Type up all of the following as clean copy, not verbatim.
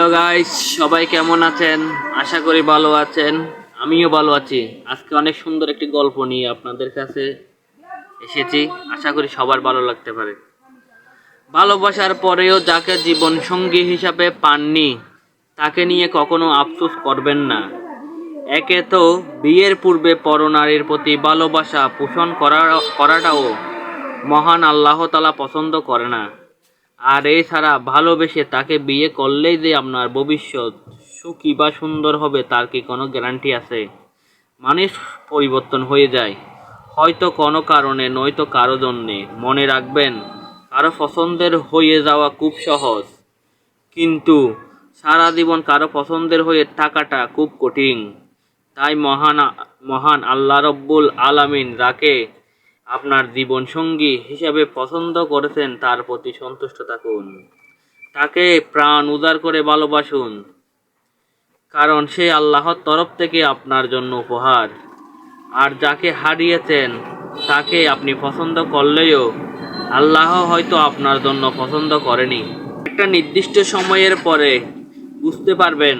Hello guys, সবাই কেমন আছেন? আশা করি ভালো আছেন। আমিও ভালো আছি। আজকে অনেক সুন্দর একটি গল্প নিয়ে আপনাদের কাছে এসেছি। আশা করি সবার ভালো লাগতে পারে। ভালোবাসার পরেও যাকে জীবন সঙ্গী হিসাবে পাননি, তাকে নিয়ে কখনো আফসোস করবেন না। একে তো বিয়ের পূর্বে পরনারীর প্রতি ভালোবাসা পোষণ করাটাও মহান আল্লাহ তাআলা পছন্দ করে না। আর এছাড়া ভালোবেসে তাকে বিয়ে করলেই যে আপনার ভবিষ্যৎ সুখী বা সুন্দর হবে তার কি কোনো গ্যারান্টি আছে? মানুষ পরিবর্তন হয়ে যায়, হয়তো কোনো কারণে নয়তো কারো জন্যে। মনে রাখবেন, কারো পছন্দের হয়ে যাওয়া খুব সহজ, কিন্তু সারা জীবন কারো পছন্দের হয়ে থাকাটা খুব কঠিন। তাই মহান আল্লাহ রব্বুল আলামিন যাকে আপনার জীবন সঙ্গী হিসাবে পছন্দ করেছেন তার প্রতি সন্তুষ্ট থাকুন। তাকে প্রাণ উজাড় করে ভালোবাসুন, কারণ সে আল্লাহর তরফ থেকে আপনার জন্য উপহার। আর যাকে হারিয়েছেন তাকে আপনি পছন্দ করলেও আল্লাহ হয়তো আপনার জন্য পছন্দ করেনি। একটা নির্দিষ্ট সময়ের পরে বুঝতে পারবেন,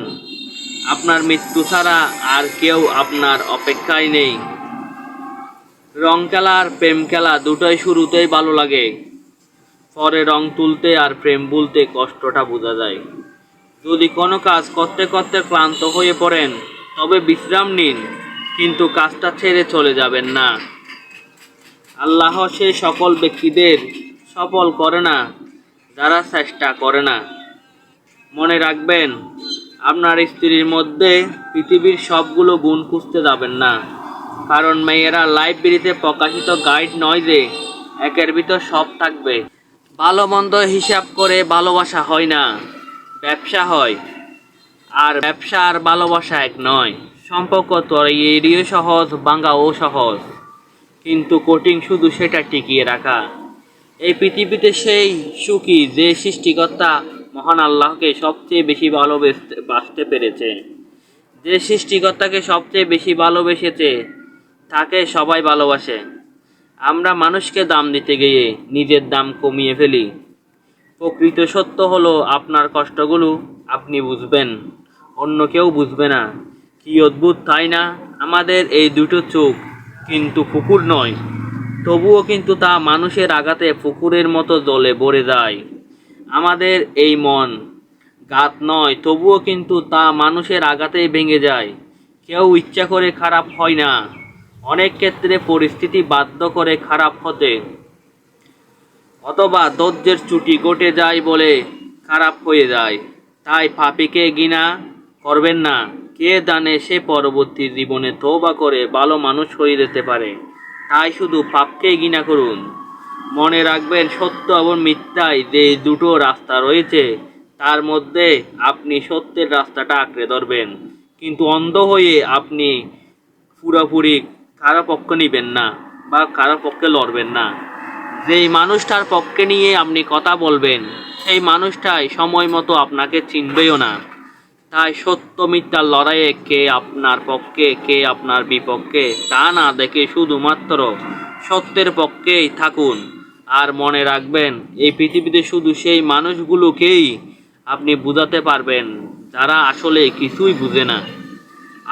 আপনার মৃত্যু ছাড়া আর কেউ আপনার অপেক্ষায় নেই। রং খেলা আর প্রেম খেলা দুটোই শুরুতেই ভালো লাগে, পরে রং তুলতে আর প্রেম ভুলতে কষ্টটা বোঝা যায়। যদি কোনো কাজ করতে করতে ক্লান্ত হয়ে পড়েন, তবে বিশ্রাম নিন, কিন্তু কাজটা ছেড়ে চলে যাবেন না। আল্লাহ সেই সকল ব্যক্তিদের সফল করে না যারা চেষ্টা করে না। মনে রাখবেন, আপনার স্ত্রীর মধ্যে পৃথিবীর সবগুলো গুণ খুঁজতে যাবেন না, কারণ মেয়েরা লাইব্রেরিতে প্রকাশিত গাইড নয় যে একের ভিতর সব থাকবে। ভালো মন্দ হিসাব করে ভালোবাসা হয় না, ব্যবসা হয়। আর ব্যবসা আর ভালোবাসা এক নয়। সম্পর্ক তৈরিও সহজ, ভাঙাও সহজ, কিন্তু কঠিন শুধু সেটা টিকিয়ে রাখা। এই পৃথিবীতে সেই সুখী যে সৃষ্টিকর্তা মহান আল্লাহকে সবচেয়ে বেশি ভালোবাসতে পেরেছে। যে সৃষ্টিকর্তাকে সবচেয়ে বেশি ভালোবেসেছে তাকে সবাই ভালোবাসে। আমরা মানুষকে দাম দিতে গিয়ে নিজের দাম কমিয়ে ফেলি। প্রকৃত সত্য হলো, আপনার কষ্টগুলো আপনি বুঝবেন, অন্য কেউ বুঝবে না। কি অদ্ভুত তাই না? আমাদের এই দুটো চোখ কিন্তু পুকুর নয়, তবুও কিন্তু তা মানুষের আঘাতে পুকুরের মতো জলে ভরে যায়। আমাদের এই মন গাত নয়, তবুও কিন্তু তা মানুষের আঘাতেই ভেঙে যায়। কেউ ইচ্ছা করে খারাপ হয় না, অনেক ক্ষেত্রে পরিস্থিতি বাধ্য করে খারাপ হতে, অথবা ধৈর্যের ত্রুটি ঘটে যায় বলে খারাপ হয়ে যায়। তাই পাপীকে ঘৃণা করবেন না, কে জানে সে পরবর্তী জীবনে তওবা করে ভালো মানুষ হয়ে যেতে পারে। তাই শুধু পাপকে ঘৃণা করুন। মনে রাখবেন, সত্য এবং মিথ্যায় যে দুটো রাস্তা রয়েছে, তার মধ্যে আপনি সত্যের রাস্তাটা আঁকড়ে ধরবেন, কিন্তু অন্ধ হয়ে আপনি পুরোপুরি কারো পক্ষ নিবেন না বা কারো পক্ষে লড়বেন না। যেই মানুষটার পক্ষে নিয়ে আপনি কথা বলবেন, সেই মানুষটাই সময় মতো আপনাকে চিনবেও না। তাই সত্য মিথ্যার লড়াইয়ে কে আপনার পক্ষে কে আপনার বিপক্ষে তা না দেখে শুধুমাত্র সত্যের পক্ষেই থাকুন। আর মনে রাখবেন, এই পৃথিবীতে শুধু সেই মানুষগুলোকেই আপনি বুঝাতে পারবেন যারা আসলে কিছুই বুঝে না।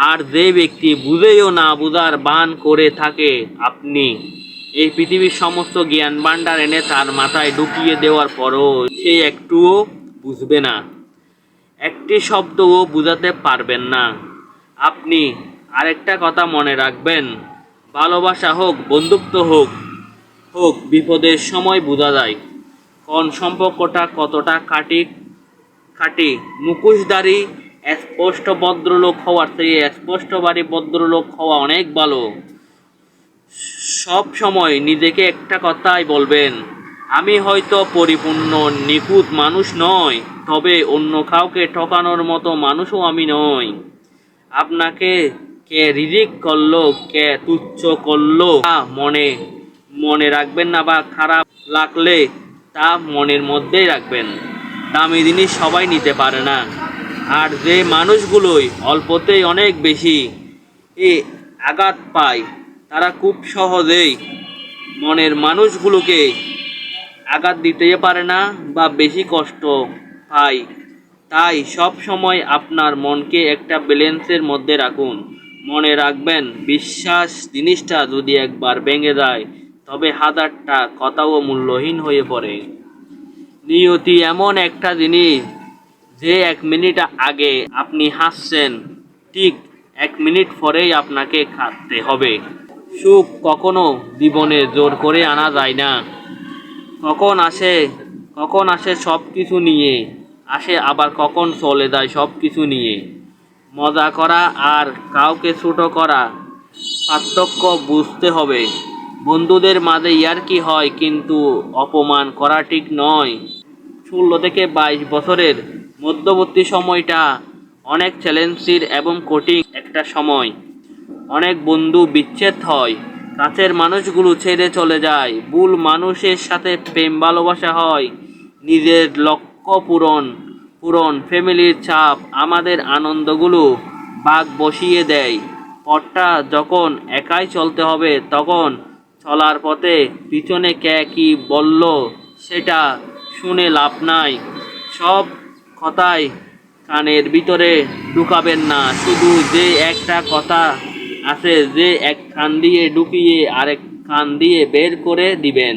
আর যে ব্যক্তি বুঝেও না বুঝার ভান করে থাকে, আপনি এই পৃথিবীর সমস্ত জ্ঞান ভাণ্ডার এনে তার মাথায় ঢুকিয়ে দেওয়ার পরও সে একটুও বুঝবে না, একটি শব্দও বুঝাতে পারবেন না। আপনি আরেকটা কথা মনে রাখবেন, ভালোবাসা হোক বন্ধুত্ব হোক হোক বিপদের সময় বোঝা যায় কোন সম্পর্কটা কতটা খাঁটি। মুখোশধারী স্পষ্ট ভদ্রলোক হওয়ার থেকে স্পষ্টবাদী ভদ্রলোক হওয়া অনেক ভালো। সব সময় নিজেকে একটা কথাই বলবেন, আমি হয়তো পরিপূর্ণ নিখুঁত মানুষ নয়, তবে অন্য কাউকে ঠকানোর মতো মানুষও আমি নই। আপনাকে কে রিজেক্ট করলো, কে তুচ্ছ করলো তা মনে রাখবেন না, বা খারাপ লাগলে তা মনের মধ্যেই রাখবেন। দামি জিনিস সবাই নিতে পারে না, আর যে মানুষগুলোই অল্পতেই অনেক বেশি আঘাত পায়, তারা খুব সহজেই মনের মানুষগুলোকে আঘাত দিতে পারে না বা বেশি কষ্ট পায়। তাই সব সময় আপনার মনকে একটা ব্যালেন্সের মধ্যে রাখুন। মনে রাখবেন, বিশ্বাস জিনিসটা যদি একবার ভেঙে যায় তবে হাজারটা কথাও মূল্যহীন হয়ে পড়ে। নিয়তি এমন একটা জিনিস যে 1 মিনিট আগে আপনি হাসছেন, ঠিক 1 মিনিট পরেই আপনাকে কাঁদতে হবে। সুখ কখনো জীবনে জোর করে আনা যায় না। কখন আসে সব কিছু নিয়ে, আসে আবার কখন চলে যায় সব কিছু নিয়ে। মজা করা আর কাউকে ছোট করা পার্থক্য বুঝতে হবে। বন্ধুদের মাঝে ইয়ার্কি হয়, কিন্তু অপমান করা ঠিক নয়। 16 থেকে 22 বছরের মধ্যবর্তী সময়টা অনেক চ্যালেঞ্জের এবং কঠিন একটা সময়। অনেক বন্ধু বিচ্ছেদ হয়, কাছের মানুষগুলো ছেড়ে চলে যায়, ভুল মানুষের সাথে প্রেম ভালোবাসা হয়, নিজের লক্ষ্য পূরণ ফ্যামিলির চাপ আমাদের আনন্দগুলো ভাগ বসিয়ে দেয়। পথটা যখন একাই চলতে হবে, তখন চলার পথে পিছনে কে কি বলল সেটা শুনে লাভ নাই। সব কথাই কানের ভিতরে ঢুকাবেন না। শুধু যে একটা কথা আছে, যে এক কান দিয়ে ঢুকিয়ে আরেক কান দিয়ে বের করে দিবেন।